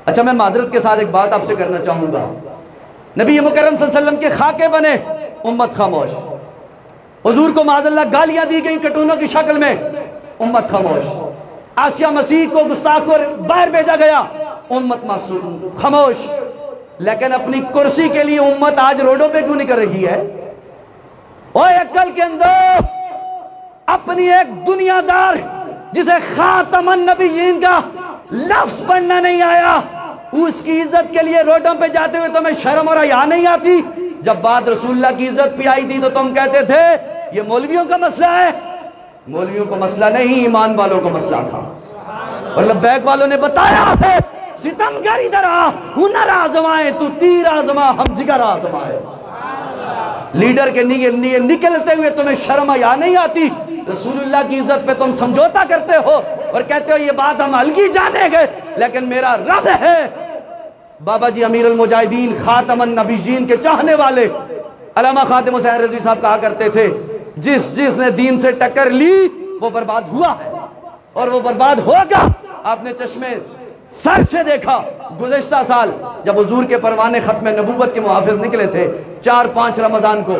اچھا میں معذرت کے ساتھ ایک بات آپ سے کرنا چاہوں گا، نبی مکرم صلی اللہ علیہ وسلم کے خاکے بنے، امت خاموش۔ حضور کو معاذ اللہ گالیاں دی گئیں کٹونوں کی شکل میں، امت خاموش۔ آسیہ مسیح کو گستاخ اور باہر بھیجا گیا، امت معصوم خاموش۔ لیکن اپنی کرسی کے لیے امت آج روڈوں پہ کیوں نہیں کر رہی ہے؟ اوہ عقل کے اندر اپنی ایک دنیا دار جسے خاتم النبیین کا لفظ پڑھنا نہیں آیا، اس کی عزت کے لیے روڈوں پہ جاتے ہوئے تمہیں شرم اور حیا نہیں آتی؟ جب بات رسول اللہ کی عزت پہ آئی تھی تو تم کہتے تھے یہ مولویوں کا مسئلہ ہے۔ مولویوں کو مسئلہ نہیں، ایمان والوں کو مسئلہ تھا۔ اور لبیک والوں نے بتایا ہے، ستمگر ادھر آ، ہنر آزمائے تو تیر آزما، ہم جگر آزمائے۔ لیڈر کے نکلتے ہوئے تمہیں شرم حیا نہیں آتی؟ رسول اللہ کی عزت پہ تم سمجھوتا کرتے ہو اور کہتے ہو یہ بات ہم ہلکی جانے گئے، لیکن میرا رب ہے۔ بابا جی امیر المجاہدین خاتم النبیین کے چاہنے والے علامہ خاتم حسین رضوی صاحب کہا کرتے تھے، جس نے دین سے ٹکر لی وہ برباد ہوا ہے اور وہ برباد ہوگا۔ آپ نے چشمے سر سے دیکھا گزشتہ سال جب حضور کے پروانے ختم نبوت کے محافظ نکلے تھے 4-5 رمضان کو،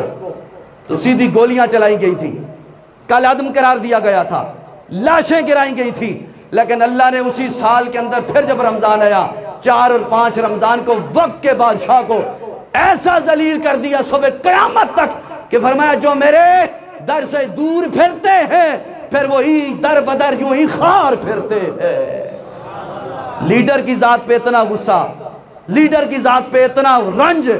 تو سیدھی گولیاں چلائی گئی تھی، کال عدم قرار دیا گیا تھا، لاشیں گرائی گئی تھی۔ لیکن اللہ نے اسی سال کے اندر پھر جب رمضان آیا 4 اور 5 رمضان کو وقت کے بادشاہ کو ایسا ذلیل کر دیا صبح قیامت تک کہ فرمایا جو میرے در سے دور پھرتے ہیں پھر وہی در بدر یوں ہی خار پھرتے ہیں۔ لیڈر کی ذات پہ اتنا غصہ، لیڈر کی ذات پہ اتنا رنج،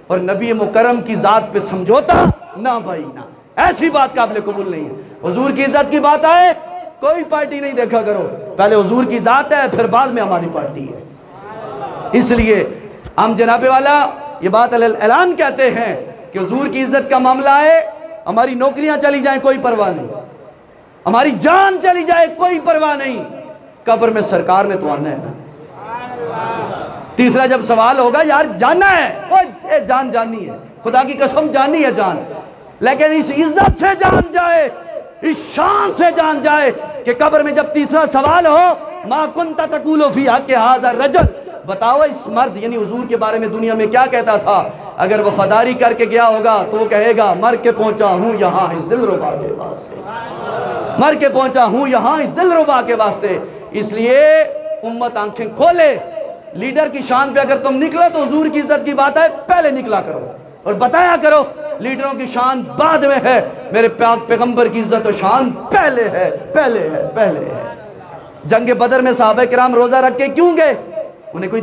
اور نبی مکرم کی ذات پہ سمجھوتا، نہ بھائی نہ، ایسی بات قابل قبول نہیں ہے۔ حضور کی عزت کی بات آئے کوئی پارٹی نہیں دیکھا کرو، پہلے حضور کی ذات ہے پھر بعد میں ہماری پارٹی ہے۔ اس لیے ہم جناب والا یہ بات اعلان کہتے ہیں کہ حضور کی عزت کا معاملہ ہے، ہماری نوکریاں چلی جائیں کوئی پرواہ نہیں، ہماری جان چلی جائے کوئی پرواہ نہیں، قبر میں سرکار نے تو آنا ہے نا۔ تیسرا جب سوال ہوگا یار جاننا ہے، وہ جان جانی ہے، خدا کی قسم جانی ہے جان، لیکن اس عزت سے جان جائے، اس شان سے جان جائے کہ قبر میں جب تیسرا سوال ہو ما کنت تقول فی حق ھذا الرجل، بتاؤ اس مرد یعنی حضور کے بارے میں دنیا میں کیا کہتا تھا؟ اگر وفاداری کر کے گیا ہوگا تو وہ کہے گا مر کے پہنچا ہوں یہاں اس دلربا کے واسطے، مر کے پہنچا ہوں یہاں اس دلربا کے واسطے۔ اس لیے امت آنکھیں کھولے، لیڈر کی شان پہ اگر تم نکلو تو حضور کی عزت کی بات ہے پہلے نکلا کرو اور بتایا کرو، لیڈروں کی شان بعد میں ہے، میرے پاک پیغمبر کی عزت و شان پہلے ہے، پہلے ہے، پہلے ہے۔ جنگ بدر میں صحابہ کرام روزہ رکھ کے کیوں گئے؟ انہیں کوئی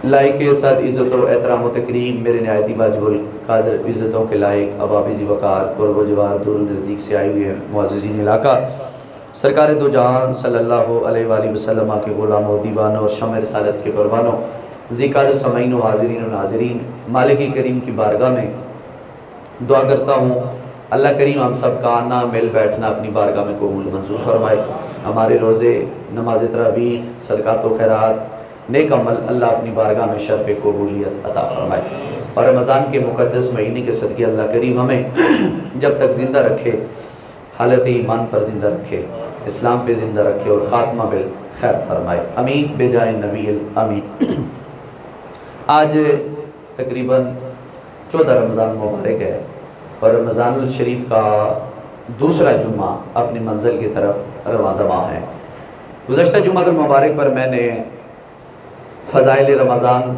لائق کے ساتھ عزت و احترام و تکریم میرے نہایت واجب القدر عزتوں کے لائق ابابِ وقار قرب و جوار دور نزدیک سے آئی ہوئی ہے معززین علاقہ، سرکار دو جہان صلی اللہ علیہ وآلہ وسلم کے غلام و دیوانوں اور شمع رسالت کے پروانوں، ذی قدر سامعین و حاضرین و ناظرین، مالک کریم کی بارگاہ میں دعا کرتا ہوں اللہ کریم ہم سب کا آنا مل بیٹھنا اپنی بارگاہ میں قبول منظور فرمائے، ہمارے روزے، نماز تراویح، صدقات و خیرات، نیک عمل اللہ اپنی بارگاہ میں شرف قبولیت عطا فرمائے، اور رمضان کے مقدس مہینے کے صدقے اللہ کریم ہمیں جب تک زندہ رکھے حالت ایمان پر زندہ رکھے، اسلام پہ زندہ رکھے اور خاتمہ بالخیر فرمائے، امین بجائے نبی الامین۔ آج تقریباً 14 رمضان مبارک ہے اور رمضان الشریف کا دوسرا جمعہ اپنی منزل کی طرف رواں دواں ہے۔ گزشتہ جمعہ المبارک پر میں نے فضائل رمضان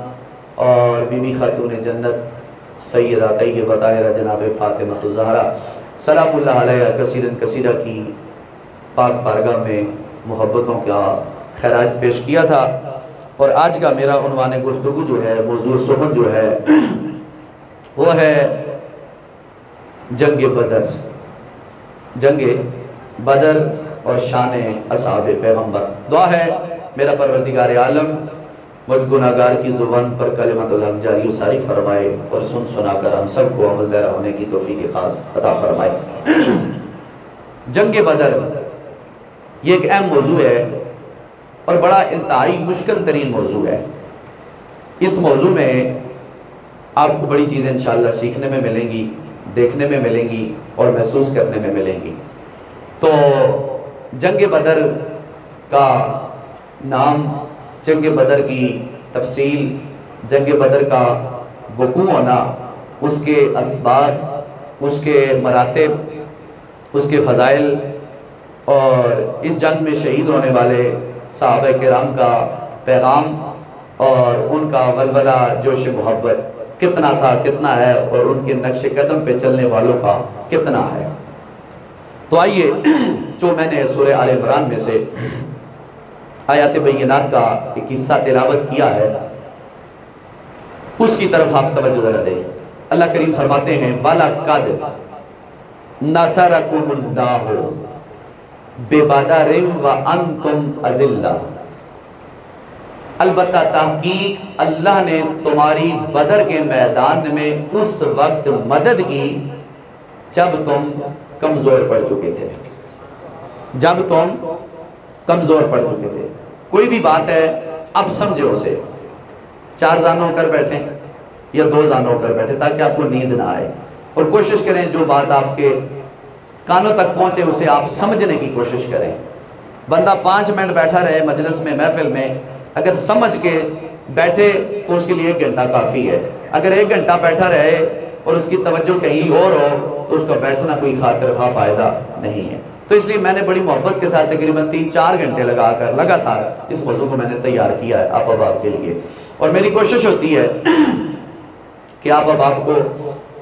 اور بی بی خاتون جنت سیدہ طیبہ طاہرہ جناب فاطمہ الزہرا سلام اللہ علیہ کثیراً کثیرہ کی پاک بارگاہ میں محبتوں کا خراج پیش کیا تھا، اور آج کا میرا عنوان گفتگو جو ہے، موضوع سخن جو ہے وہ ہے جنگ بدر، جنگ بدر اور شان اصحاب پیغمبر۔ دعا ہے میرا پروردگار عالم مجھ گناہگار کی زبان پر کلمت الحق جاری و ساری فرمائے اور سن سنا کر ہم سب کو عمل پیرا ہونے کی توفیق خاص عطا فرمائے۔ جنگ بدر یہ ایک اہم موضوع ہے اور بڑا انتہائی مشکل ترین موضوع ہے۔ اس موضوع میں آپ کو بڑی چیزیں انشاءاللہ سیکھنے میں ملیں گی، دیکھنے میں ملیں گی اور محسوس کرنے میں ملیں گی۔ تو جنگ بدر کا نام، جنگ بدر کی تفصیل جنگ بدر کا وقوع ہونا، اس کے اسباب، اس کے مراتب، اس کے فضائل اور اس جنگ میں شہید ہونے والے صحابہ کرام کا پیغام اور ان کا ولولہ جوش محبت کتنا تھا، کتنا ہے، اور ان کے نقش قدم پہ چلنے والوں کا کتنا ہے۔ تو آئیے جو میں نے سورہ آل عمران میں سے آیات بینات کا ایک حصہ تلاوت کیا ہے اس کی طرف آپ توجہ ذرا دیں۔ اللہ کریم فرماتے ہیں وَلَقَدْ نَصَرَكُمُ اللَّهُ بِبَدَرٍ وَأَنْتُمْ أَذِلَّةٌ، البتہ تحقیق اللہ نے تمہاری بدر کے میدان میں اس وقت مدد کی جب تم کمزور پڑ چکے تھے، جب تم کمزور پڑ چکے تھے۔ کوئی بھی بات ہے اب سمجھے اسے، 4 زانوں کر بیٹھیں یا 2 زانوں کر بیٹھیں تاکہ آپ کو نیند نہ آئے، اور کوشش کریں جو بات آپ کے کانوں تک پہنچے اسے آپ سمجھنے کی کوشش کریں۔ بندہ 5 منٹ بیٹھا رہے مجلس میں، محفل میں، اگر سمجھ کے بیٹھے تو اس کے لیے 1 گھنٹہ کافی ہے۔ اگر 1 گھنٹہ بیٹھا رہے اور اس کی توجہ کہیں اور ہو تو اس کا بیٹھنا کوئی خاطر خواہ فائدہ نہیں ہے۔ تو اس لیے میں نے بڑی محبت کے ساتھ تقریباً 3-4 گھنٹے لگا کر لگاتار اس موضوع کو میں نے تیار کیا ہے آپ اب کے لیے، اور میری کوشش ہوتی ہے کہ آپ اب آپ کو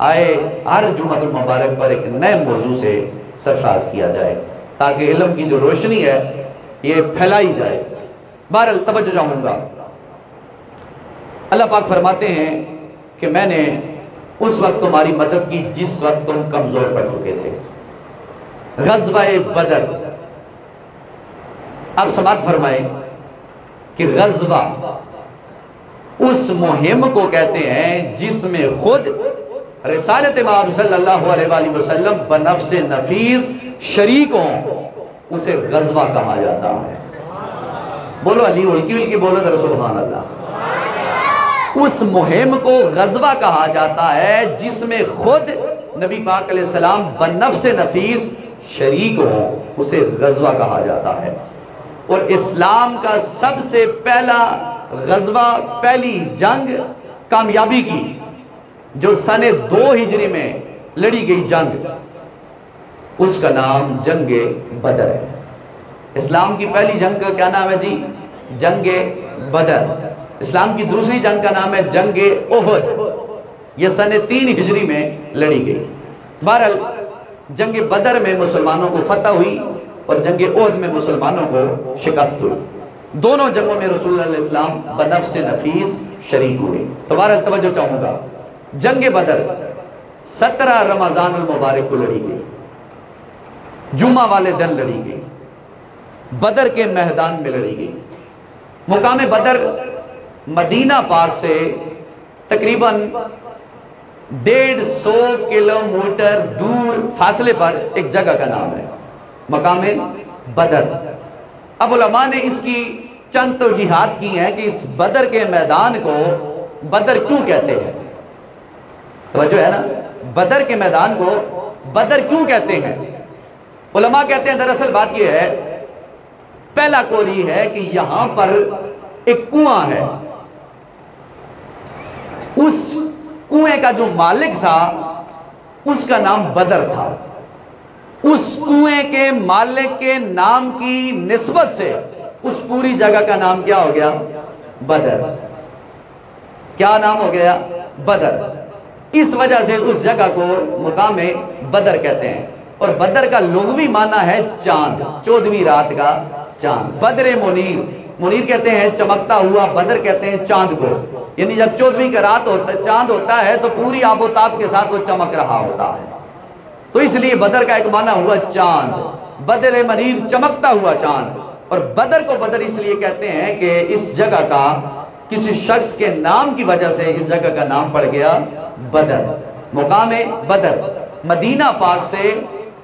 آئے ہر جمعہ المبارک پر ایک نئے موضوع سے سرفراز کیا جائے تاکہ علم کی جو روشنی ہے یہ پھیلائی جائے۔ بہرحال توجہ چاہوں گا، اللہ پاک فرماتے ہیں کہ میں نے اس وقت تمہاری مدد کی جس وقت تم کمزور پڑ چکے تھے۔ غزوہ بدر، آپ سماعت فرمائیں کہ غزوہ اس مہم کو کہتے ہیں جس میں خود رسالت مآب صلی اللہ علیہ وآلہ وسلم بنفس نفیس شریک ہوں، اسے غزوہ کہا جاتا ہے۔ بولو علی ہلکی بولو ذرا سبحان اللہ۔ اس مہم کو غزوہ کہا جاتا ہے جس میں خود نبی پاک علیہ السلام بنفس نفیس شریک ہوں، اسے غزوہ کہا جاتا ہے۔ اور اسلام کا سب سے پہلا غزوہ، پہلی جنگ کامیابی کی جو سن 2 ہجری میں لڑی گئی جنگ، اس کا نام جنگ بدر ہے۔ اسلام کی پہلی جنگ کا کیا نام ہے جی؟ جنگ بدر۔ اسلام کی دوسری جنگ کا نام ہے جنگ احد، یہ سن 3 ہجری میں لڑی گئی۔ بہرحال جنگ بدر میں مسلمانوں کو فتح ہوئی اور جنگ احد میں مسلمانوں کو شکست ہوئی۔ دونوں جنگوں میں رسول اللہ علیہ السلام بنفس نفیس شریک ہوئے۔ تو بہرحال توجہ چاہوں گا، جنگ بدر 17 رمضان المبارک کو لڑی گئی، جمعہ والے دن لڑی گئی، بدر کے میدان میں لڑی گئی۔ مقام بدر مدینہ پاک سے تقریباً 150 کلومیٹر دور فاصلے پر ایک جگہ کا نام ہے مقام بدر۔ اب علماء نے اس کی چند توجیحات کی ہیں کہ اس بدر کے میدان کو بدر کیوں کہتے ہیں؟ توجہ ہے نا، بدر کے میدان کو بدر کیوں کہتے ہیں؟ علماء کہتے ہیں دراصل بات یہ ہے، پہلا قول یہ ہے کہ یہاں پر ایک کنواں ہے، اس کنویں کا جو مالک تھا اس کا نام بدر تھا۔ اس کنویں کے مالک کے نام کی نسبت سے اس پوری جگہ کا نام کیا ہو گیا؟ بدر۔ کیا نام ہو گیا؟ بدر۔ اس وجہ سے اس جگہ کو مقام بدر کہتے ہیں، اور بدر کا لغوی معنی ہے چاند، 14ویں رات کا چاند۔ بدر منیر، منیر کہتے ہیں چمکتا ہوا، بدر کہتے ہیں چاند کو، یعنی جب 14ویں کا رات ہوتا ہے، چاند ہوتا ہے تو پوری آب و تاب کے ساتھ وہ چمک رہا ہوتا ہے، تو اس لیے بدر کا ایک معنی ہوا چاند، بدر منیر چمکتا ہوا چاند۔ اور بدر کو بدر اس لیے کہتے ہیں کہ اس جگہ کا کسی شخص کے نام کی وجہ سے اس جگہ کا نام پڑ گیا بدر۔ مقام بدر مدینہ پاک سے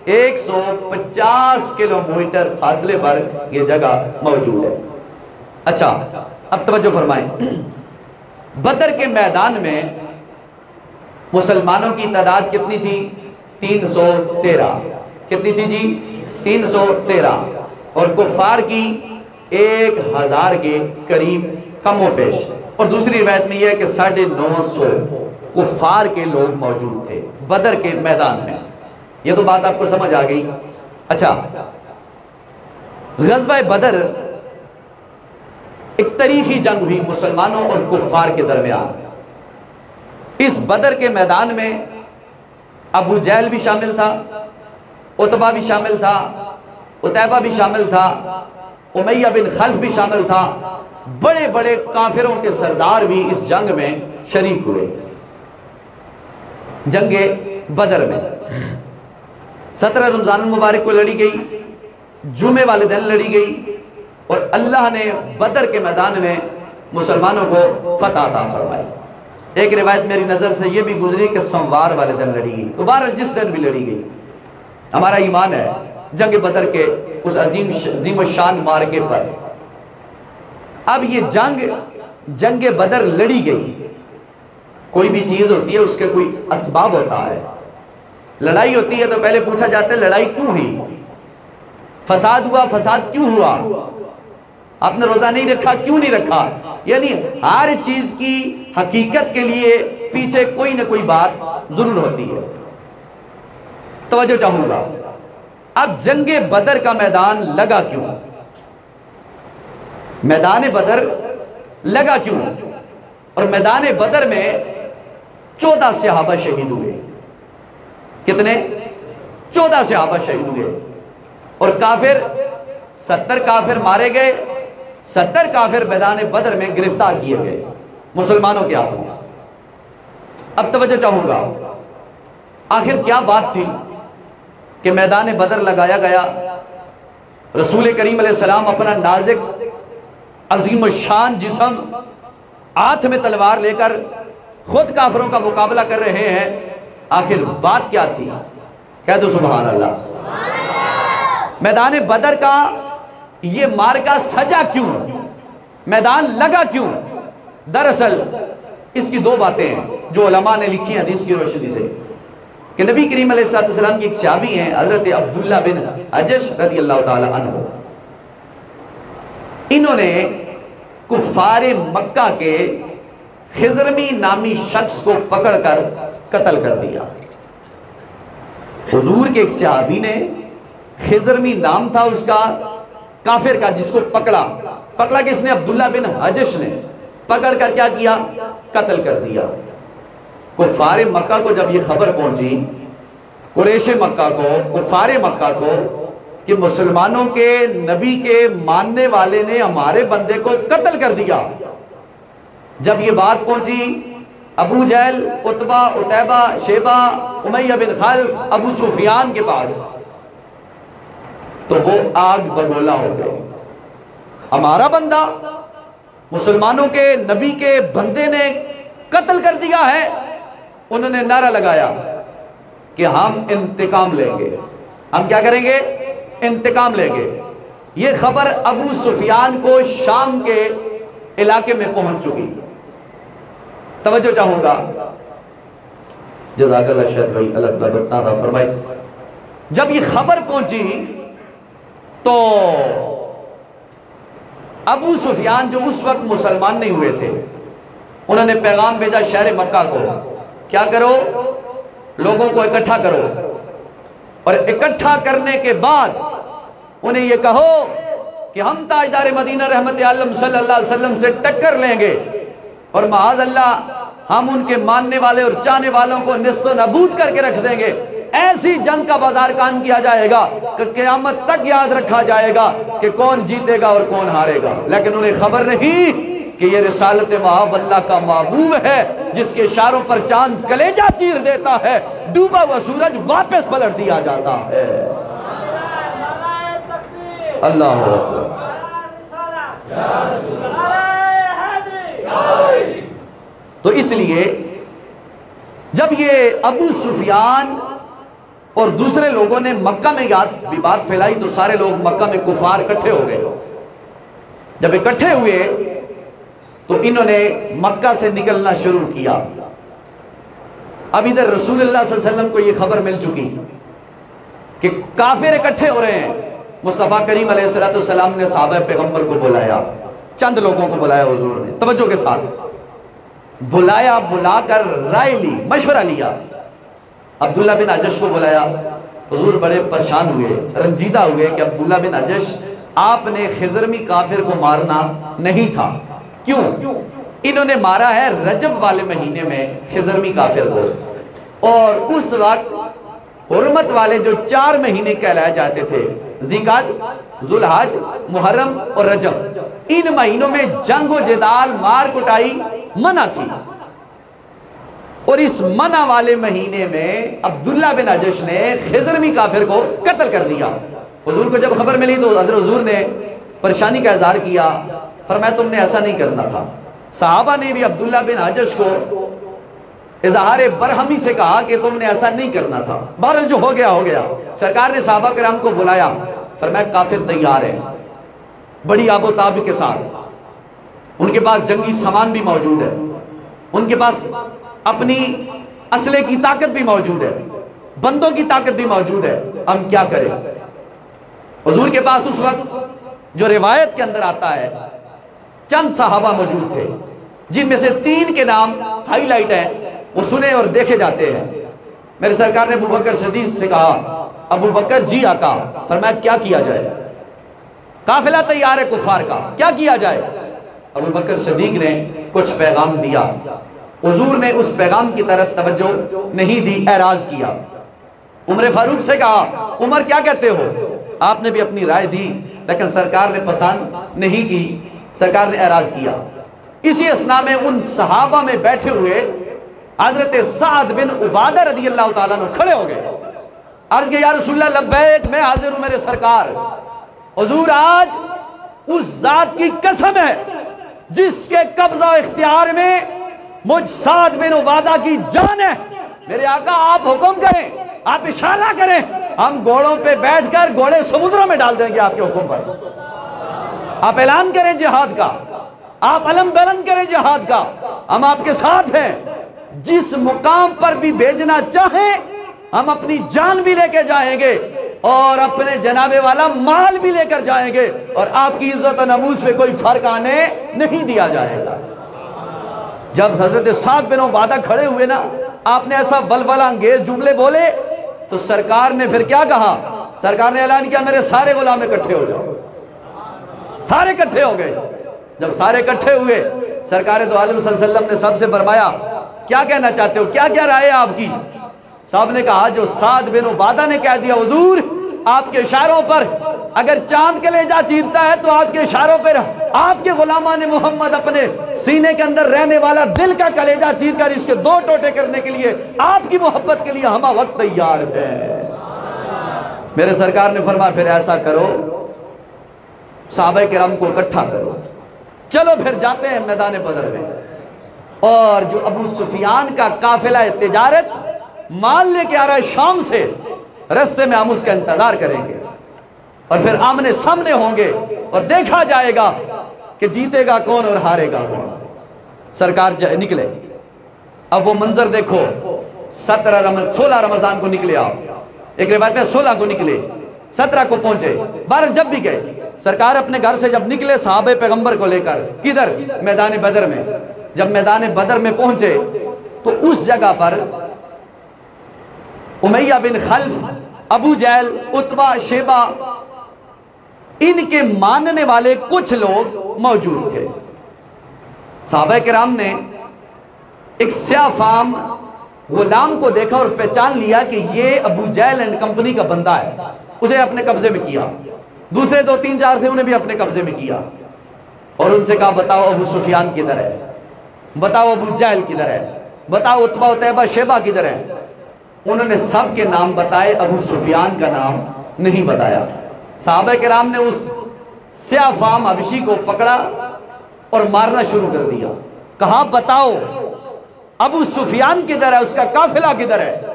150 کلومیٹر فاصلے پر یہ جگہ موجود ہے۔ اچھا اب توجہ فرمائیں، بدر کے میدان میں مسلمانوں کی تعداد کتنی تھی؟ 313۔ کتنی تھی جی؟ 313، اور کفار کی 1000 کے قریب کم و پیش۔ اور دوسری روایت میں یہ ہے کہ 950 کفار کے لوگ موجود تھے بدر کے میدان میں. یہ تو بات آپ کو سمجھ آ گئی. اچھا، غزوہ بدر ایک تاریخی جنگ ہوئی مسلمانوں اور کفار کے درمیان. اس بدر کے میدان میں ابو جہل بھی شامل تھا، عتبہ بھی شامل تھا، عتیبہ بھی شامل تھا، امیہ بن خلف بھی شامل تھا. بڑے بڑے کافروں کے سردار بھی اس جنگ میں شریک ہوئے. جنگ بدر میں 17 رمضان المبارک کو لڑی گئی، جمعے والے دن لڑی گئی، اور اللہ نے بدر کے میدان میں مسلمانوں کو فتح عطا فرمائی. ایک روایت میری نظر سے یہ بھی گزری کہ سوموار والے دن لڑی گئی. تو بہرحال جس دن بھی لڑی گئی، ہمارا ایمان ہے جنگ بدر کے اس عظیم و شان مارکے پر. اب یہ جنگ بدر لڑی گئی. کوئی بھی چیز ہوتی ہے اس کے کوئی اسباب ہوتا ہے. لڑائی ہوتی ہے تو پہلے پوچھا جاتا ہے لڑائی کیوں ہوئی، فساد ہوا، فساد کیوں ہوا، آپ نے روزہ نہیں رکھا کیوں نہیں رکھا. یعنی ہر چیز کی حقیقت کے لیے پیچھے کوئی نہ کوئی بات ضرور ہوتی ہے. توجہ چاہوں گا. اب جنگ بدر کا میدان لگا کیوں، میدان بدر لگا کیوں، اور میدان بدر میں 14 صحابہ شہید ہوئے. کتنے؟ 14 صحابہ شہید ہوئے. اور کافر 70 کافر مارے گئے، 70 کافر میدان بدر میں گرفتار کیے گئے مسلمانوں کے ہاتھوں. اب توجہ چاہوں گا، آخر کیا بات تھی کہ میدان بدر لگایا گیا. رسول کریم علیہ السلام اپنا نازک عظیم الشان جسم، ہاتھ میں تلوار لے کر خود کافروں کا مقابلہ کر رہے ہیں. آخر بات کیا تھی؟ کہہ دو سبحان اللہ. میدان بدر کا یہ مارکا سجا کیوں، میدان لگا کیوں؟ دراصل اس کی دو باتیں ہیں جو علماء نے لکھی ہیں حدیث کی روشنی سے، کہ نبی کریم علیہ السلام کی ایک صحابی ہیں حضرت عبداللہ بن حجش رضی اللہ تعالی عنہ. انہوں نے کفار مکہ کے خضرمی نامی شخص کو پکڑ کر قتل کر دیا. حضور کے ایک صحابی نے، خضرمی نام تھا اس کا کافر کا، جس کو پکڑا کس نے؟ عبداللہ بن حجش نے. پکڑ کر کیا کیا؟ قتل کر دیا. کفار مکہ کو جب یہ خبر پہنچی، قریش مکہ کو، کفار مکہ کو، کہ مسلمانوں کے نبی کے ماننے والے نے ہمارے بندے کو قتل کر دیا، جب یہ بات پہنچی ابو جہل، عتبہ، عتیبہ، شیبہ، امیہ بن خلف، ابو سفیان کے پاس، تو وہ آگ بگولا ہو گئے. ہمارا بندہ مسلمانوں کے نبی کے بندے نے قتل کر دیا ہے. انہوں نے نعرہ لگایا کہ ہم انتقام لیں گے. ہم کیا کریں گے؟ انتقام لیں گے. یہ خبر ابو سفیان کو شام کے علاقے میں پہنچ چکی. توجہ چاہوں گا، جزاک اللہ شہد بھائی، اللہ تعالیٰ برکت عطا فرمائے. جب یہ خبر پہنچی تو ابو سفیان جو اس وقت مسلمان نہیں ہوئے تھے، انہوں نے پیغام بھیجا شہر مکہ کو، کیا کرو؟ لوگوں کو اکٹھا کرو، اور اکٹھا کرنے کے بعد انہیں یہ کہو کہ ہم تاجدار مدینہ رحمت عالم صلی اللہ علیہ وسلم سے ٹکر لیں گے، اور معاذ اللہ ہم ان کے ماننے والے اور چاہنے والوں کو نیست و نابود کر کے رکھ دیں گے. ایسی جنگ کا بازار قائم کیا جائے گا کہ قیامت تک یاد رکھا جائے گا کہ کون جیتے گا اور کون ہارے گا. لیکن انہیں خبر نہیں کہ یہ رسالت مآب اللہ کا محبوب ہے، جس کے اشاروں پر چاند کلیجہ چیر دیتا ہے، ڈوبا ہوا سورج واپس پلٹ دیا جاتا ہے. اللہ اکبر. تو اس لیے جب یہ ابو سفیان اور دوسرے لوگوں نے مکہ میں بات پھیلائی تو سارے لوگ مکہ میں کفار اکٹھے ہو گئے. جب اکٹھے ہوئے تو انہوں نے مکہ سے نکلنا شروع کیا. اب ادھر رسول اللہ صلی اللہ علیہ وسلم کو یہ خبر مل چکی کہ کافر اکٹھے ہو رہے ہیں. مصطفیٰ کریم علیہ السلام نے صحابہ پیغمبر کو بلایا، چند لوگوں کو بلایا حضور نے. توجہ کے ساتھ بلایا، بلا کر رائے لی، مشورہ لیا. عبداللہ بن عجش کو بلایا. حضور بڑے پریشان ہوئے، رنجیدہ ہوئے کہ عبداللہ بن عجش آپ نے خضرمی کافر کو مارنا نہیں تھا. کیوں؟ انہوں نے مارا ہے رجب والے مہینے میں خضرمی کافر کو، اور اس وقت حرمت والے جو 4 مہینے کہلائے جاتے تھے، ذوالقعدہ، ذوالحج، محرم اور رجب، ان مہینوں میں جنگ و جدال، مار کٹائی منع تھی. اور اس منع والے مہینے میں عبداللہ بن عجش نے خضرمی کافر کو قتل کر دیا. حضور کو جب خبر ملی تو حضرت حضور نے پریشانی کا اظہار کیا، فرمایا تم نے ایسا نہیں کرنا تھا. صحابہ نے بھی عبداللہ بن عجش کو اظہار برہمی سے کہا کہ تم نے ایسا نہیں کرنا تھا. بہرحال جو ہو گیا ہو گیا. سرکار نے صحابہ کرام کو بلایا، فرمایا کافر تیار ہے، بڑی آب و تاب کے ساتھ، ان کے پاس جنگی سامان بھی موجود ہے، ان کے پاس اپنی اسلحے کی طاقت بھی موجود ہے، بندوں کی طاقت بھی موجود ہے، ہم کیا کریں؟ حضور کے پاس اس وقت جو روایت کے اندر آتا ہے چند صحابہ موجود تھے، جن میں سے 3 کے نام ہائی لائٹ ہیں، وہ سنے اور دیکھے جاتے ہیں. میرے سرکار نے ابو بکر صدیق سے کہا، ابو بکر جی آقا. فرمایا کیا کیا جائے؟ قافلہ تیار ہے کفار کا، کیا کیا جائے؟ ابو بکر صدیق نے کچھ پیغام دیا. حضور نے اس پیغام کی طرف توجہ نہیں دی، اعراض کیا. عمر فاروق سے کہا، عمر کیا کہتے ہو؟ آپ نے بھی اپنی رائے دی، لیکن سرکار نے پسند نہیں کی، سرکار نے اعراض کیا. اسی اثناء میں ان صحابہ میں بیٹھے ہوئے حضرت سعد بن عبادہ رضی اللہ تعالیٰ عنہ کھڑے ہو گئے. عرض کہ یا رسول اللہ لبیک، میں حاضر ہوں میرے سرکار. حضور آج اس ذات کی قسم ہے جس کے قبضہ و اختیار میں مجھ سعد بن عبادہ کی جان ہے، میرے آقا آپ حکم کریں، آپ اشارہ کریں، ہم گھوڑوں پہ بیٹھ کر گھوڑے سمندروں میں ڈال دیں گے آپ کے حکم پر. آپ اعلان کریں جہاد کا، آپ علم بلند کریں جہاد کا، ہم آپ کے ساتھ ہیں. جس مقام پر بھی بھیجنا چاہیں ہم اپنی جان بھی لے کے جائیں گے اور اپنے جناب والا مال بھی لے کر جائیں گے، اور آپ کی عزت و ناموس پہ کوئی فرق آنے نہیں دیا جائے گا. جب حضرت سعد بن عبادہ کھڑے ہوئے نا، آپ نے ایسا ولولہ انگیز جملے بولے تو سرکار نے پھر کیا کہا؟ سرکار نے اعلان کیا میرے سارے غلام اکٹھے ہو جاؤ. سارے اکٹھے ہو گئے. جب سارے اکٹھے ہوئے، سرکار دو عالم صلی اللہ علیہ وسلم نے سب سے فرمایا کیا کہنا چاہتے ہو، کیا کیا رائے آپ کی؟ صاحب نے کہا جو سعد بن عبادہ نے کہہ دیا، حضور آپ کے اشاروں پر اگر چاند کلیجہ چیرتا ہے تو آپ کے اشاروں پر آپ کے غلامان محمد اپنے سینے کے اندر رہنے والا دل کا کلیجہ چیر کر اس کے 2 ٹوٹے کرنے کے لیے آپ کی محبت کے لیے ہم وقت تیار ہیں. میرے سرکار نے فرمایا پھر ایسا کرو، صحابہ کرام کو اکٹھا کرو، چلو پھر جاتے ہیں میدان بدر میں. اور جو ابو سفیان کا قافلہ تجارت مال لے کے آ رہا ہے شام سے، رستے میں ہم اس کا انتظار کریں گے اور پھر آمنے سامنے ہوں گے اور دیکھا جائے گا کہ جیتے گا کون اور ہارے گا کون. سرکار نکلے. اب وہ منظر دیکھو، 16 رمضان کو نکلے آپ، ایک روایت میں 16 کو نکلے، 17 کو پہنچے. 12 جب بھی گئے سرکار اپنے گھر سے جب نکلے صحابہ پیغمبر کو لے کر، کدھر؟ میدان بدر میں. جب میدان بدر میں پہنچے تو اس جگہ پر امیہ بن خلف، ابو جہل، عتبہ، شیبہ، ان کے ماننے والے کچھ لوگ موجود تھے. صحابہ کرام نے ایک سیاہ فام غلام کو دیکھا اور پہچان لیا کہ یہ ابو جہل اینڈ کمپنی کا بندہ ہے. اسے اپنے قبضے میں کیا. دوسرے 2 3 4 تھے انہیں بھی اپنے قبضے میں کیا اور ان سے کہا بتاؤ ابو سفیان کدھر ہے، بتاؤ ابو جہل کدھر ہے، بتاؤ عتبہ عتیبہ شیبہ کدھر ہے. انہوں نے سب کے نام بتائے، ابو سفیان کا نام نہیں بتایا. صحابہ کرام نے اس سیاہ فام حبشی کو پکڑا اور مارنا شروع کر دیا. کہا بتاؤ ابو سفیان کدھر ہے، اس کا قافلہ کدھر ہے.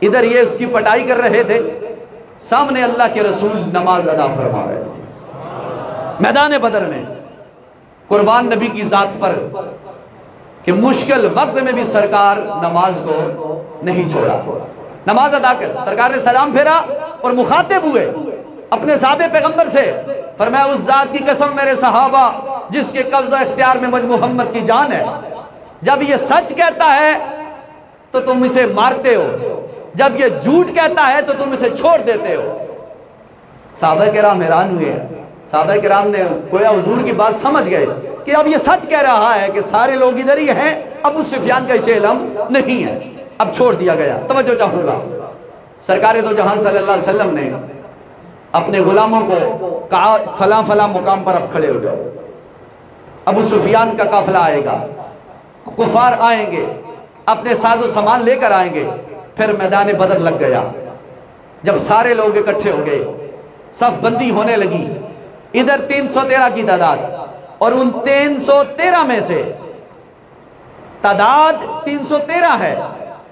ادھر یہ اس کی پٹائی کر رہے تھے، سامنے اللہ کے رسول نماز ادا فرما رہے تھے میدان بدر میں. قربان نبی کی ذات پر کہ مشکل وقت میں بھی سرکار نماز کو نہیں چھوڑا. نماز ادا کر سرکار نے سلام پھیرا اور مخاطب ہوئے اپنے صحابہ پیغمبر سے. فرمایا اس ذات کی قسم میرے صحابہ جس کے قبضہ اختیار میں مجھ محمد کی جان ہے، جب یہ سچ کہتا ہے تو تم اسے مارتے ہو، جب یہ جھوٹ کہتا ہے تو تم اسے چھوڑ دیتے ہو۔ صحابہ کرام حیران ہوئے ہیں، صحابہ کرام نے گویا حضور کی بات سمجھ گئے کہ اب یہ سچ کہہ رہا ہے کہ سارے لوگ ادھر ہی ہیں، ابو سفیان کا اسے علم نہیں ہے، اب چھوڑ دیا گیا۔ توجہ چاہوں گا، سرکار دو جہان صلی اللہ علیہ وسلم نے اپنے غلاموں کو کہا فلاں فلاں مقام پر اب کھڑے ہو جاؤ، ابو سفیان کا قافلہ آئے گا، کفار آئیں گے، اپنے ساز و سامان لے کر آئیں گے۔ پھر میدان بدر لگ گیا، جب سارے لوگ اکٹھے ہو گئے، صف بندی ہونے لگی، ادھر 313 کی تعداد، اور ان 313 میں سے تعداد 313 ہے،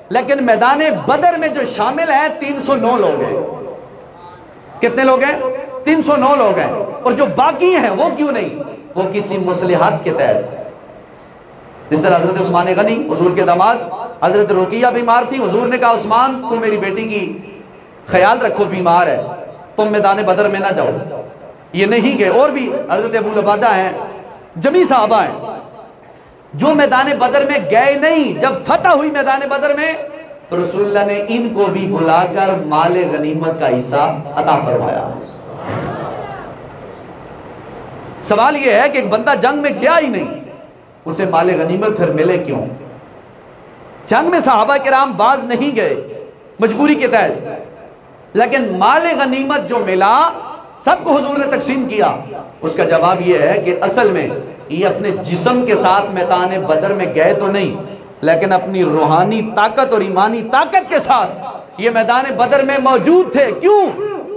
لیکن میدان بدر میں جو شامل ہیں 309 لوگ ہیں۔ کتنے لوگ ہیں؟ 309 لوگ ہیں، اور جو باقی ہیں وہ کیوں نہیں؟ وہ کسی مصلحات کے تحت، جس طرح حضرت عثمان غنی حضور کے داماد، حضرت رقیہ بیمار تھی، حضور نے کہا عثمان تم میری بیٹی کی خیال رکھو، بیمار ہے، تم میدان بدر میں نہ جاؤ، یہ نہیں گئے۔ اور بھی حضرت ابو لبادہ ہیں، جمی صحابہ ہیں جو میدان بدر میں گئے نہیں۔ جب فتح ہوئی میدان بدر میں تو رسول اللہ نے ان کو بھی بلا کر مال غنیمت کا حصہ عطا فرمایا۔ سوال یہ ہے کہ ایک بندہ جنگ میں گیا ہی نہیں، اسے مال غنیمت پھر ملے کیوں؟ جنگ میں صحابہ کرام باز نہیں گئے مجبوری کے تحت، لیکن مال غنیمت جو ملا سب کو حضور نے تقسیم کیا۔ اس کا جواب یہ ہے کہ اصل میں یہ اپنے جسم کے ساتھ میدان بدر میں گئے تو نہیں، لیکن اپنی روحانی طاقت اور ایمانی طاقت کے ساتھ یہ میدان بدر میں موجود تھے۔ کیوں؟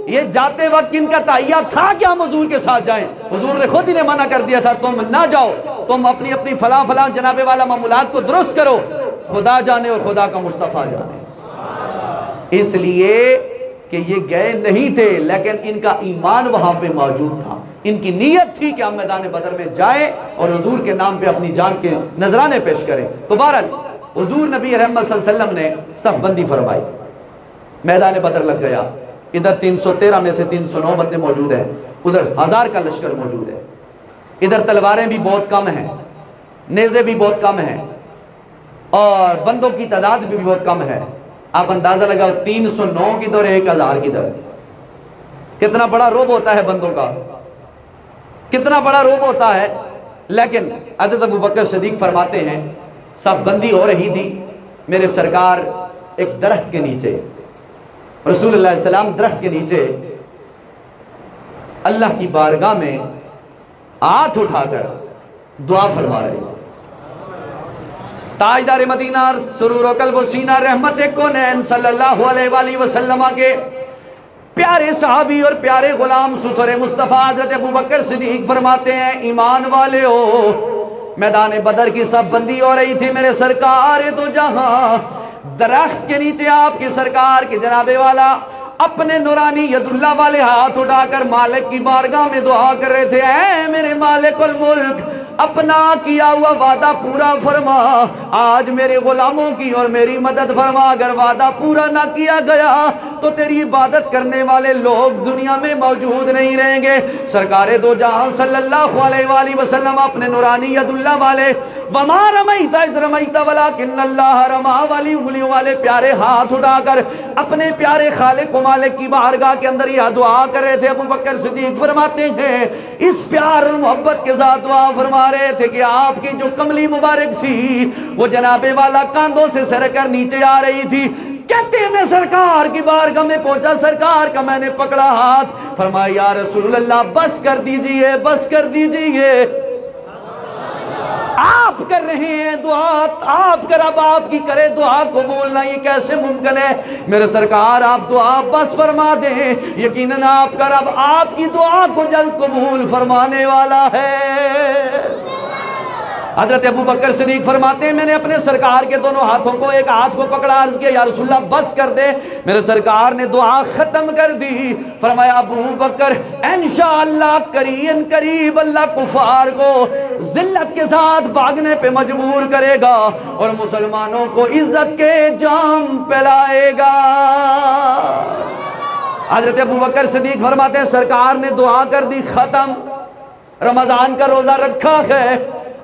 یہ جاتے وقت ان کا تہیہ تھا کہ ہم حضور کے ساتھ جائیں، حضور نے خود انہیں منع کر دیا تھا تم نہ جاؤ، تم اپنی اپنی فلاں فلاں جناب والا معمولات کو درست کرو، خدا جانے اور خدا کا مصطفیٰ جانے۔ اس لیے کہ یہ گئے نہیں تھے، لیکن ان کا ایمان وہاں پہ موجود تھا، ان کی نیت تھی کہ ہم میدان بدر میں جائیں اور حضور کے نام پہ اپنی جان کے نذرانے پیش کریں۔ تو بہرحال حضور نبی رحمت صلی اللہ علیہ وسلم نے صف بندی فرمائی، میدان بدر لگ گیا، ادھر 313 میں سے 309 بندے موجود ہیں، ادھر 1000 کا لشکر موجود ہے، ادھر تلواریں بھی بہت کم ہیں، نیزے بھی بہت کم ہیں، اور بندوں کی تعداد بھی بہت کم ہے۔ آپ اندازہ لگاؤ 309 کی دور 1000 کی دور، کتنا بڑا روب ہوتا ہے بندوں کا، کتنا بڑا روب ہوتا ہے۔ لیکن حضرت ابو بکر صدیق فرماتے ہیں صف بندی ہو رہی تھی، میرے سرکار ایک درخت کے نیچے، رسول اللہ علیہ السلام درخت کے نیچے اللہ کی بارگاہ میں ہاتھ اٹھا کر دعا فرما رہے تھے۔ تاجدار مدینہ سرور و قلب و سینہ رحمت کونین صلی اللہ علیہ وآلہ وسلم کے پیارے صحابی اور پیارے غلام سسر مصطفیٰ حضرت ابو بکر صدیق فرماتے ہیں ایمان والے ہو، میدان بدر کی صف بندی ہو رہی تھی، میرے سرکار تو جہاں درخت کے نیچے آپ کی سرکار کے جناب والا اپنے نورانی ید اللہ والے ہاتھ اٹھا کر مالک کی بارگاہ میں دعا کر رہے تھے، اے میرے مالک الملک اپنا کیا ہوا وعدہ پورا فرما، آج میرے غلاموں کی اور میری مدد فرما، اگر وعدہ پورا نہ کیا گیا تو تیری عبادت کرنے والے لوگ دنیا میں موجود نہیں رہیں گے۔ سرکار دو جہاں صلی اللہ علیہ وآلہ وسلم اپنے نورانی ید اللہ والے وما رمیت اذ رمیت ولکن اللہ رما والی انگلیوں والے پیارے ہاتھ اٹھا کر اپنے پیارے خالق و مالک کی بارگاہ کے اندر یہ دعا کر رہے تھے۔ ابو بکر صدیق فرماتے ہیں اس پیار اور محبت کے ساتھ دعا فرما رہے تھے کہ آپ کی جو کملی مبارک تھی وہ جناب والا کاندھوں سے سر کر نیچے آ رہی تھی۔ کہتے ہیں میں سرکار کی بارگاہ میں پہنچا، سرکار کا میں نے پکڑا ہاتھ، فرمایا یا رسول اللہ بس کر دیجئے، بس کر دیجئے، آپ کر رہے ہیں دعا، آپ کر اب آپ کی کرے دعا قبول، یہ کیسے ممکن ہے؟ میرے سرکار آپ دعا بس فرما دیں، یقیناً آپ کر اب آپ کی دعا کو جلد قبول فرمانے والا ہے۔ حضرت ابو بکر صدیق فرماتے ہیں میں نے اپنے سرکار کے دونوں ہاتھوں کو ایک ہاتھ کو پکڑا، عرض کیا یا رسول اللہ بس کر دے، میرے سرکار نے دعا ختم کر دی، فرمایا ابو بکر انشاءاللہ قریب اللہ کفار کو ذلت کے ساتھ بھاگنے پہ مجبور کرے گا اور مسلمانوں کو عزت کے جام پلائے گا۔ حضرت ابو بکر صدیق فرماتے ہیں سرکار نے دعا کر دی ختم، رمضان کا روزہ رکھا ہے،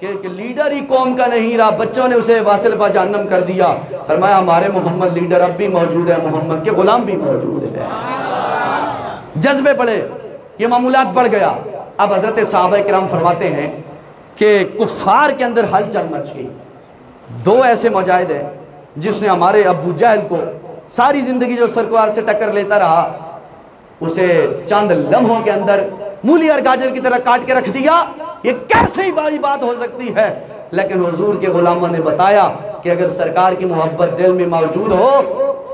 کہ لیڈر ہی قوم کا نہیں رہا، بچوں نے اسے واصل پا جہنم کر دیا۔ فرمایا ہمارے محمد لیڈر اب بھی موجود ہے، محمد کے غلام بھی موجود ہے۔ جذبے بڑھے، یہ معمولات بڑھ گیا۔ اب حضرت صحابہ کرام فرماتے ہیں کہ کفار کے اندر ہلچل مچ گئی۔ دو ایسے مجاہد ہیں جس نے ہمارے ابو جہل کو ساری زندگی جو سرکار سے ٹکر لیتا رہا، اسے چند لمحوں کے اندر مولی اور گاجر کی طرح کاٹ کے رکھ دیا۔ یہ کیسے ہی بڑی بات ہو سکتی ہے؟ لیکن حضور کے غلاموں نے بتایا کہ اگر سرکار کی محبت دل میں موجود ہو،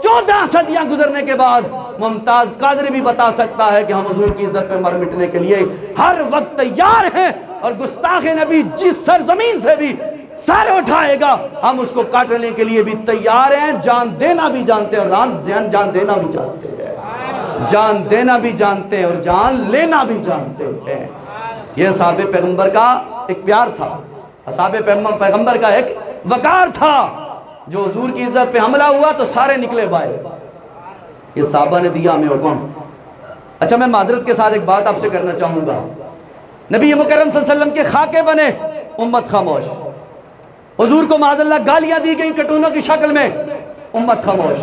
14 صدیاں گزرنے کے بعد ممتاز قادری بھی بتا سکتا ہے کہ ہم حضور کی عزت پہ مر مٹنے کے لیے ہر وقت تیار ہیں، اور گستاخ نبی جس سرزمین سے بھی سر اٹھائے گا ہم اس کو کاٹنے کے لیے بھی تیار ہیں۔ جان دینا بھی جانتے ہیں اور جان دینا بھی جانتے ہیں، جان دینا بھی جانتے ہیں اور جان لینا بھی جانتے ہیں۔ یہ صحابہ پیغمبر کا ایک پیار تھا، صحابہ پیغمبر کا ایک وقار تھا۔ جو حضور کی عزت پہ حملہ ہوا تو سارے نکلے باہر۔ یہ صحابہ نے دیا ہمیں حکم۔ اچھا، میں معذرت کے ساتھ ایک بات آپ سے کرنا چاہوں گا۔ نبی مکرم صلی اللہ علیہ وسلم کے خاکے بنے، امت خاموش۔ حضور کو معاذ اللہ گالیاں دی گئیں کٹونوں کی شکل میں، امت خاموش۔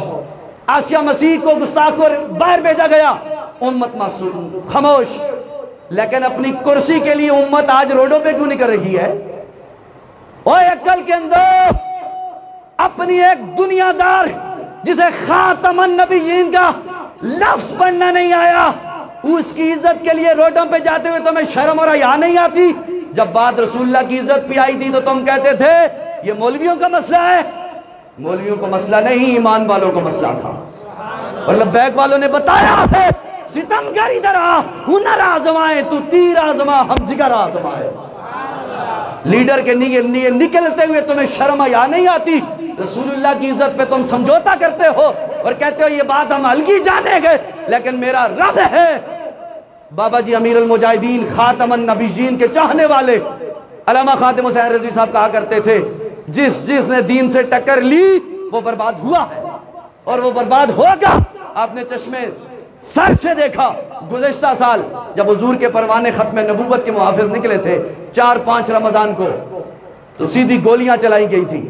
آسیہ مسیح کو گستاخ کو باہر بھیجا گیا، امت معصوم خاموش۔ لیکن اپنی کرسی کے لیے امت آج روڈوں پہ کیوں نکل رہی ہے؟ اوہ عقل کے اندر اپنی ایک دنیا دار جسے خاتم النبیین کا لفظ پڑھنا نہیں آیا، اس کی عزت کے لیے روڈوں پہ جاتے ہوئے تمہیں شرم اور حیا نہیں آتی؟ جب بات رسول اللہ کی عزت پہ آئی تھی تو تم کہتے تھے یہ مولویوں کا مسئلہ ہے۔ مولویوں کو مسئلہ نہیں، ایمان والوں کو مسئلہ تھا۔ اور لبیک والوں نے بتایا ہے، ستمگر ادھر آ، ہنر آزمائے تو تیر آزما، ہم جگر آزمائے۔ لیڈر کے نکلتے ہوئے تمہیں شرم حیا نہیں آتی؟ رسول اللہ کی عزت پہ تم سمجھوتا کرتے ہو اور کہتے ہو یہ بات ہم ہلکی جانے گئے، لیکن میرا رب ہے۔ بابا جی امیر المجاہدین خاتم النبیین کے چاہنے والے علامہ خاتم حسین رضوی صاحب کہا کرتے تھے، جس نے دین سے ٹکر لی وہ برباد ہوا ہے اور وہ برباد ہوگا۔ آپ نے چشمے سر سے دیکھا گزشتہ سال جب حضور کے پروانے ختم نبوت کے محافظ نکلے تھے 4-5 رمضان کو، تو سیدھی گولیاں چلائی گئی تھی،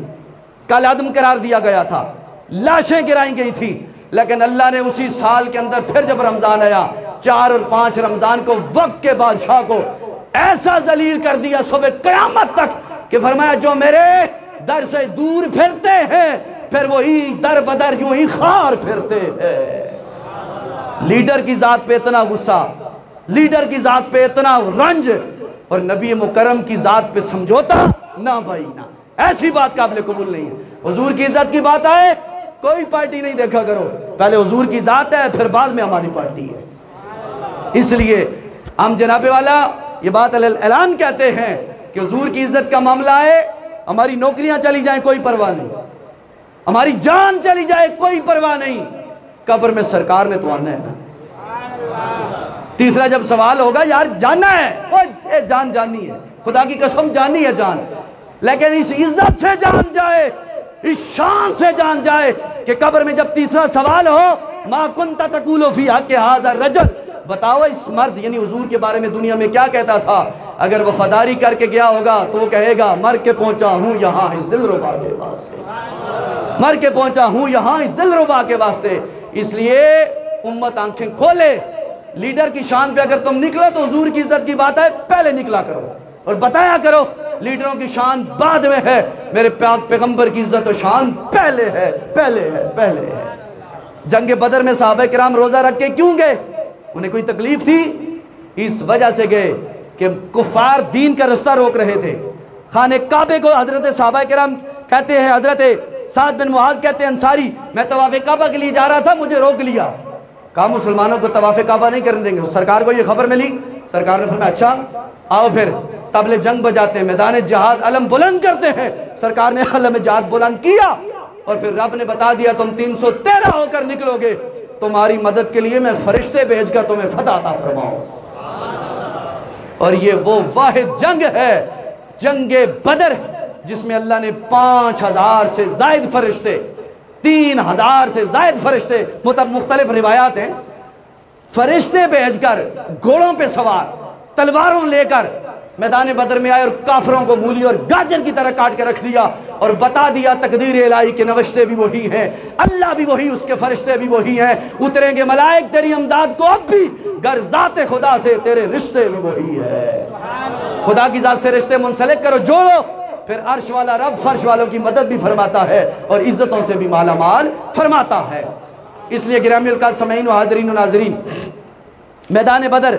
کال عدم قرار دیا گیا تھا، لاشیں گرائی گئی تھی۔ لیکن اللہ نے اسی سال کے اندر پھر جب رمضان آیا 4 اور 5 رمضان کو وقت کے بادشاہ کو ایسا ذلیل کر دیا صبح قیامت تک کہ فرمایا جو میرے در سے دور پھرتے ہیں پھر وہی در بدر یوں ہی خار پھرتے ہیں۔ لیڈر کی ذات پہ اتنا غصہ، لیڈر کی ذات پہ اتنا رنج، اور نبی مکرم کی ذات پہ سمجھوتا نہ بھائی نہ، ایسی بات قابل قبول نہیں ہے۔ حضور کی عزت کی بات آئے کوئی پارٹی نہیں دیکھا کرو، پہلے حضور کی ذات ہے پھر بعد میں ہماری پارٹی ہے۔ اس لیے ہم جناب والا یہ بات اعلان کہتے ہیں کہ حضور کی عزت کا معاملہ ہے، ہماری نوکریاں چلی جائیں کوئی پرواہ نہیں، ہماری جان چلی جائے کوئی پرواہ نہیں، قبر میں سرکار نے تو آنا ہے نا۔ تیسرا جب سوال ہوگا یار جاننا ہے، وہ جان جانی ہے، خدا کی قسم جانی ہے جان، لیکن اس عزت سے جان جائے، اس شان سے جان جائے کہ قبر میں جب تیسرا سوال ہو ما کنت تقول فی حق ھذا الرجل، بتاؤ اس مرد یعنی حضور کے بارے میں دنیا میں کیا کہتا تھا؟ اگر وفاداری کر کے گیا ہوگا تو وہ کہے گا مر کے پہنچا ہوں یہاں اس دلربا کے واسطے، مر کے پہنچا ہوں یہاں اس دلربا کے واسطے۔ اس لیے امت آنکھیں کھولے، لیڈر کی شان پہ اگر تم نکلو تو حضور کی عزت کی بات ہے پہلے نکلا کرو اور بتایا کرو، لیڈروں کی شان بعد میں ہے، میرے پاک پیغمبر کی عزت و شان پہلے ہے، پہلے ہے، پہلے ہے۔ جنگ بدر میں صحابہ کرام روزہ رکھ کے کیوں گئے؟ انہیں کوئی تکلیف تھی؟ اس وجہ سے گئے کہ کفار دین کا رستہ روک رہے تھے۔ خانہ کعبے کو حضرت صحابہ کرام کہتے ہیں، حضرت سعد بن معاذ کہتے ہیں انصاری، میں طواف کعبہ کے لیے جا رہا تھا مجھے روک لیا، کہا مسلمانوں کو طواف کعبہ نہیں کرنے دیں گے۔ سرکار کو یہ خبر ملی، سرکار نے فرمایا اچھا آؤ پھر طبل جنگ بجاتے ہیں، میدان جہاد علم بلند کرتے ہیں۔ سرکار نے علم جہاد بلند کیا اور پھر رب نے بتا دیا تم 313 ہو کر نکلو گے، تمہاری مدد کے لیے میں فرشتے بھیج کر تمہیں فتح عطا فرماؤں۔ اور یہ وہ واحد جنگ ہے، جنگ بدر، جس میں اللہ نے 5000 سے زائد فرشتے، 3000 سے زائد فرشتے، مختلف روایات ہیں، فرشتے بھیج کر گھوڑوں پہ سوار تلواروں لے کر میدان بدر میں آئے اور کافروں کو مولی اور گاجر کی طرح کاٹ کے رکھ دیا اور بتا دیا تقدیر الہی کے نوشتے بھی وہی ہیں، اللہ بھی وہی، اس کے فرشتے بھی وہی ہیں، اتریں گے ملائک تیری امداد کو اب بھی، گر ذات خدا سے تیرے رشتے بھی وہی ہے۔ خدا کی ذات سے رشتے منسلک کرو، جوڑو، پھر عرش والا رب فرش والوں کی مدد بھی فرماتا ہے اور عزتوں سے بھی مالا مال فرماتا ہے۔ اس لیے گرامی القادر سامعین و حاضرین و ناظرین، میدان بدر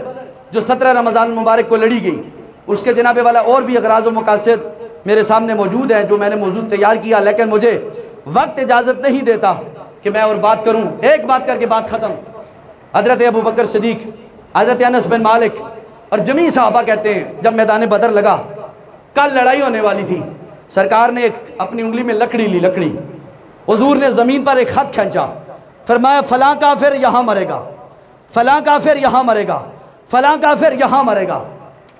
جو 17 رمضان مبارک کو لڑی گئی، اس کے جناب والا اور بھی اغراض و مقاصد میرے سامنے موجود ہیں جو میں نے موضوع تیار کیا، لیکن مجھے وقت اجازت نہیں دیتا کہ میں اور بات کروں۔ ایک بات کر کے بات ختم۔ حضرت ابو بکر صدیق، حضرت انس بن مالک اور جمیع صحابہ کہتے ہیں جب میدان بدر لگا، کل لڑائی ہونے والی تھی، سرکار نے ایک اپنی انگلی میں لکڑی لی، لکڑی، حضور نے زمین پر ایک خط کھینچا، فرمایا فلاں کافر یہاں مرے گا، فلاں کافر یہاں مرے گا، فلاں کافر یہاں مرے گا۔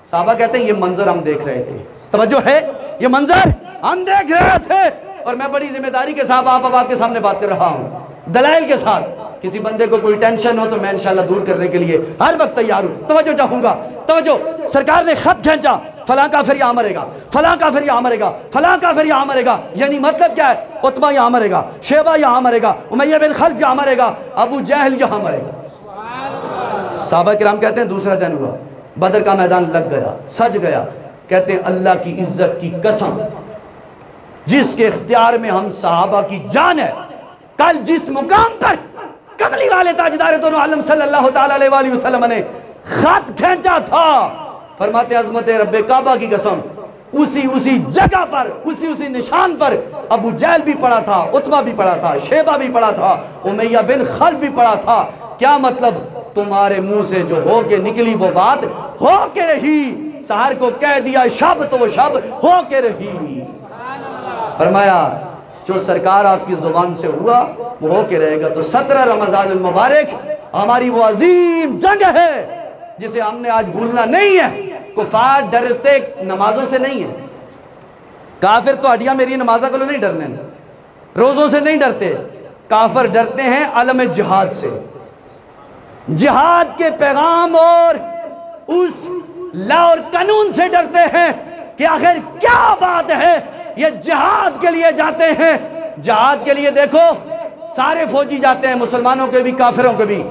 صحابہ کہتے ہیں یہ منظر ہم دیکھ رہے تھے، توجہ ہے، یہ منظر ہم دیکھ رہے تھے، اور میں بڑی ذمہ داری کے ساتھ آپ کے سامنے بات کر رہا ہوں، دلائل کے ساتھ۔ کسی بندے کو کوئی ٹینشن ہو تو میں انشاءاللہ دور کرنے کے لیے ہر وقت تیار ہوں۔ توجہ چاہوں گا، توجہ، سرکار نے خط کھینچا، فلاں کافر یہاں مرے گا، فلاں کافر یہاں مرے گا، فلاں کافر یہاں مرے گا، یعنی مطلب کیا ہے؟ عتبہ یہاں مرے گا، شیبہ یہاں مرے گا، امیہ بن خلف یہاں مرے گا، ابو جہل یہاں مرے گا۔ صحابہ کرام کہتے ہیں دوسرا دن ہوا، بدر کا میدان لگ گیا، سج گیا، کہتے ہیں اللہ کی عزت کی قسم جس کے اختیار میں ہم صحابہ کی جان ہے، کل جس مقام پر کملی والے تاجدار دونوں عالم صلی اللہ تعالیٰ علیہ وآلہ وسلم نے خط کھینچا تھا، فرماتے عظمت رب کعبہ کی قسم اسی جگہ پر، اسی نشان پر ابو جہل بھی پڑا تھا، عتبہ بھی پڑا تھا، شیبہ بھی پڑا تھا، امیہ بن خلف بھی پڑا تھا۔ کیا مطلب؟ تمہارے منہ سے جو ہو کے نکلی وہ بات ہو کے رہی، سحر کو کہہ دیا شب تو وہ شب ہو کے رہی۔ فرمایا جو سرکار آپ کی زبان سے ہوا وہ ہو کے رہے گا۔ تو 17 رمضان المبارک ہماری وہ عظیم جنگ ہے جسے ہم نے آج بھولنا نہیں ہے۔ کفار ڈرتے نمازوں سے نہیں ہے، کافر تو ہڈیاں میری نمازہ کو نہیں ڈرنے، روزوں سے نہیں ڈرتے، کافر ڈرتے ہیں عالم جہاد سے، جہاد کے پیغام اور اس لا اور قانون سے ڈرتے ہیں کہ آخر کیا بات ہے، یہ جہاد کے لیے جاتے ہیں۔ جہاد کے لیے دیکھو سارے فوجی جاتے ہیں، مسلمانوں کے بھی کافروں کے بھی،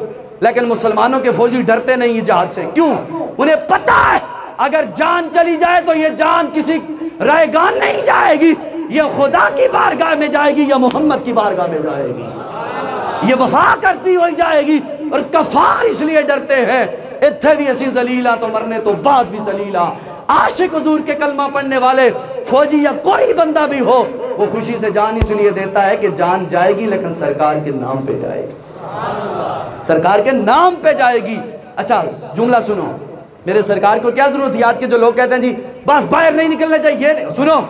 لیکن مسلمانوں کے فوجی ڈرتے نہیں ہیں جہاد سے۔ کیوں؟ انہیں پتہ ہے اگر جان چلی جائے تو یہ جان کسی رائے گان نہیں جائے گی، یہ خدا کی بارگاہ میں جائے گی یا محمد کی بارگاہ میں جائے گی، یہ وفا کرتی ہوئی جائے گی۔ اور کفار اس لیے ڈرتے ہیں اتھے بھی اسی ذلیلہ تو مرنے تو بعد بھی ذلیلہ۔ عاشق حضور کے کلمہ پڑھنے والے فوجی یا کوئی بندہ بھی ہو، وہ خوشی سے جان اس لیے دیتا ہے کہ جان جائے گی لیکن سرکار کے نام پہ جائے گی، سرکار کے نام پہ جائے گی۔ اچھا جملہ سنو، میرے سرکار کو کیا ضرورت ہے؟ آج کے جو لوگ کہتے ہیں جی بس باہر نہیں نکلنا چاہیے، سنو،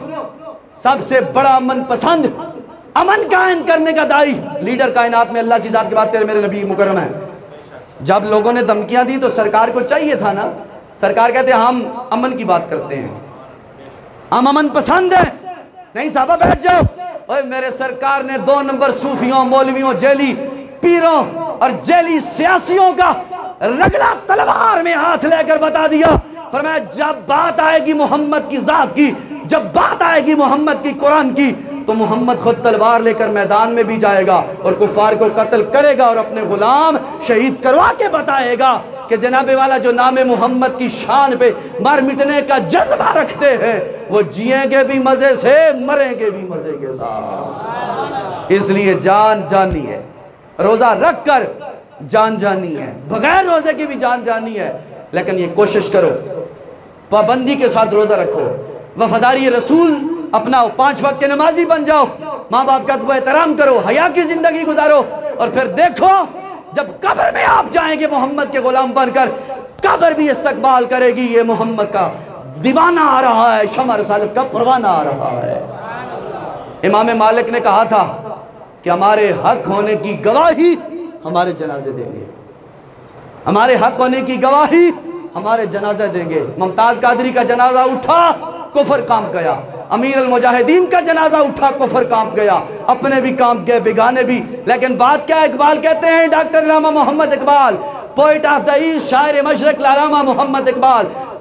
سب سے بڑا امن پسند، امن قائم کرنے کا دائی، لیڈر کائنات میں اللہ کی ذات کے بعد تیرے میرے نبی مکرم ہے۔ جب لوگوں نے دھمکیاں دی تو سرکار کو چاہیے تھا نا، سرکار کہتے ہیں ہم امن کی بات کرتے ہیں، ہم امن پسند ہیں۔ نہیں صحابہ بیٹھ جاؤ، اوہ میرے سرکار نے 2 نمبر صوفیوں، مولویوں، جیلی پیروں اور جیلی سیاسیوں کا رگڑا تلوار میں ہاتھ لے کر بتا دیا، فرمایا جب بات آئے گی محمد کی ذات کی، جب بات آئے گی محمد کی قرآن کی، تو محمد خود تلوار لے کر میدان میں بھی جائے گا اور کفار کو قتل کرے گا اور اپنے غلام شہید کروا کے بتائے گا کہ جناب والا جو نام محمد کی شان پہ مر مٹنے کا جذبہ رکھتے ہیں وہ جیئیں گے بھی مزے سے، مریں گے بھی مزے کے ساتھ۔ اس لیے جان جانی ہے، روزہ رکھ کر جان جانی ہے، بغیر روزے کی بھی جان جانی ہے، لیکن یہ کوشش کرو پابندی کے ساتھ روزہ رکھو، وفاداری رسول اپناؤ، 5 وقت کے نمازی بن جاؤ، ماں باپ کا احترام کرو، حیا کی زندگی گزارو، اور پھر دیکھو جب قبر میں آپ جائیں گے محمد کے غلام بن کر، قبر بھی استقبال کرے گی، یہ محمد کا دیوانہ آ رہا ہے، شمع رسالت کا پروانہ آ رہا ہے۔ امام مالک نے کہا تھا کہ ہمارے حق ہونے کی گواہی ہمارے جنازے دیں گے، ہمارے حق ہونے کی گواہی ہمارے جنازے دیں گے۔ ممتاز قادری کا جنازہ اٹھا، کفر کام گیا، امیر المجاہدین کا جنازہ اٹھا، کفر کام گیا، اپنے بھی کام گئے، بیگانے بھی۔ لیکن بات کیا اقبال کہتے ہیں، doctor Allama Muhammad Iqbal, poet of the east, شاعر مشرق علامہ محمد اقبال